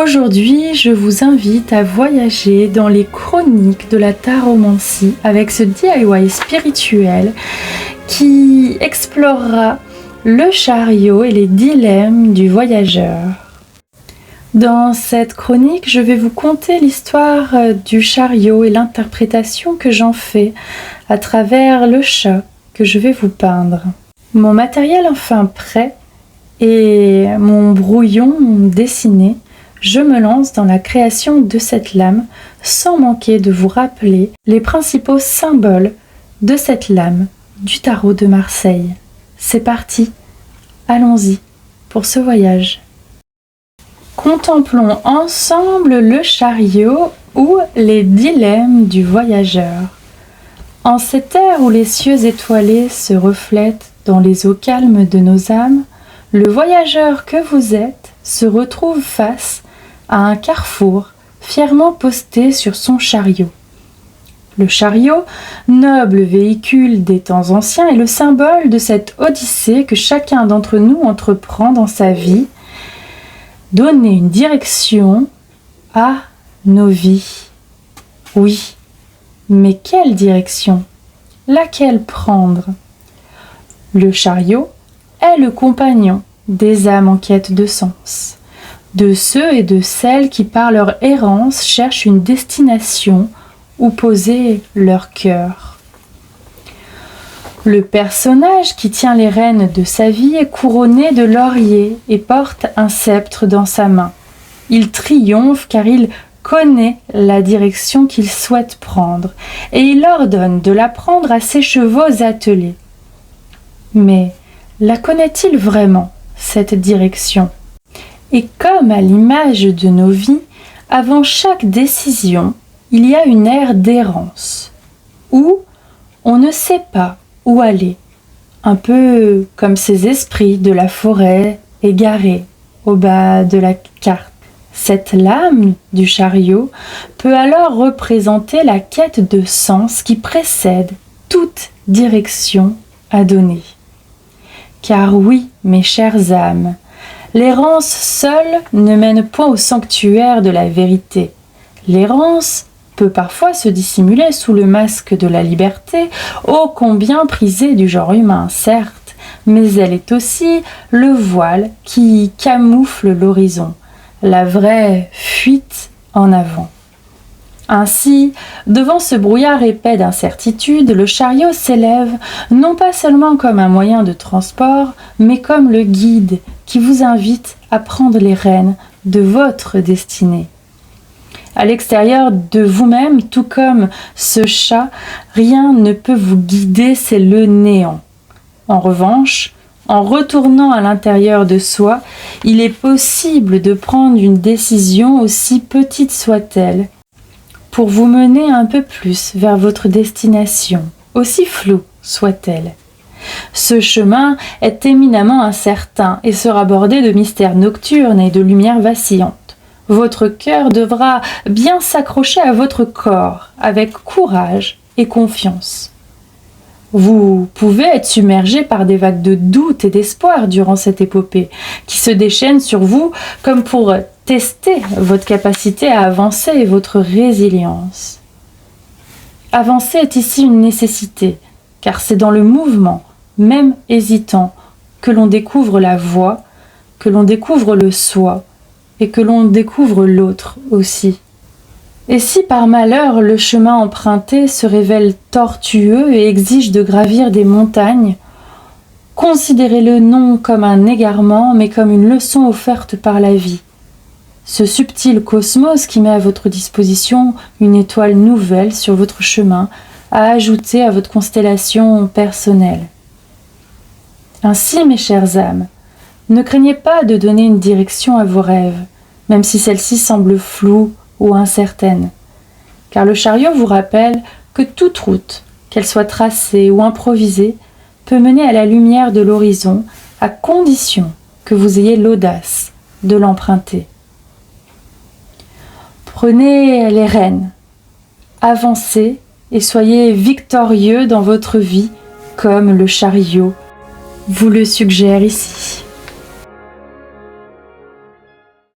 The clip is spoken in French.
Aujourd'hui, je vous invite à voyager dans les chroniques de la taromancie avec ce DIY spirituel qui explorera le chariot et les dilemmes du voyageur. Dans cette chronique, je vais vous conter l'histoire du chariot et l'interprétation que j'en fais à travers le chat que je vais vous peindre. Mon matériel enfin prêt et mon brouillon dessiné, je me lance dans la création de cette lame sans manquer de vous rappeler les principaux symboles de cette lame du tarot de Marseille. C'est parti, allons-y pour ce voyage. Contemplons ensemble le chariot ou les dilemmes du voyageur. En cette ère où les cieux étoilés se reflètent dans les eaux calmes de nos âmes, le voyageur que vous êtes se retrouve face à un carrefour fièrement posté sur son chariot. Le chariot, noble véhicule des temps anciens, est le symbole de cette odyssée que chacun d'entre nous entreprend dans sa vie, donner une direction à nos vies. Oui, mais quelle direction? Laquelle prendre? Le chariot est le compagnon des âmes en quête de sens, de ceux et de celles qui par leur errance cherchent une destination où poser leur cœur. Le personnage qui tient les rênes de sa vie est couronné de lauriers et porte un sceptre dans sa main. Il triomphe car il connaît la direction qu'il souhaite prendre et il ordonne de la prendre à ses chevaux attelés. Mais la connaît-il vraiment, cette direction? Et comme à l'image de nos vies, avant chaque décision, il y a une ère d'errance, où on ne sait pas où aller, un peu comme ces esprits de la forêt égarés au bas de la carte. Cette lame du chariot peut alors représenter la quête de sens qui précède toute direction à donner. Car oui, mes chères âmes, l'errance seule ne mène point au sanctuaire de la vérité. L'errance peut parfois se dissimuler sous le masque de la liberté, ô combien prisée du genre humain, certes, mais elle est aussi le voile qui camoufle l'horizon, la vraie fuite en avant. Ainsi, devant ce brouillard épais d'incertitude, le chariot s'élève non pas seulement comme un moyen de transport, mais comme le guide qui vous invite à prendre les rênes de votre destinée. À l'extérieur de vous-même, tout comme ce chat, rien ne peut vous guider, c'est le néant. En revanche, en retournant à l'intérieur de soi, il est possible de prendre une décision aussi petite soit-elle, pour vous mener un peu plus vers votre destination, aussi floue soit-elle. Ce chemin est éminemment incertain et sera bordé de mystères nocturnes et de lumières vacillantes. Votre cœur devra bien s'accrocher à votre corps avec courage et confiance. Vous pouvez être submergé par des vagues de doute et d'espoir durant cette épopée qui se déchaînent sur vous comme pour tester votre capacité à avancer et votre résilience. Avancer est ici une nécessité, car c'est dans le mouvement, même hésitant, que l'on découvre la voie, que l'on découvre le soi, et que l'on découvre l'autre aussi. Et si par malheur le chemin emprunté se révèle tortueux et exige de gravir des montagnes, considérez-le non comme un égarement, mais comme une leçon offerte par la vie. Ce subtil cosmos qui met à votre disposition une étoile nouvelle sur votre chemin à ajouter à votre constellation personnelle. Ainsi, mes chères âmes, ne craignez pas de donner une direction à vos rêves, même si celle-ci semble floue ou incertaine, car le chariot vous rappelle que toute route, qu'elle soit tracée ou improvisée, peut mener à la lumière de l'horizon à condition que vous ayez l'audace de l'emprunter. Prenez les rênes, avancez et soyez victorieux dans votre vie comme le chariot vous le suggère ici.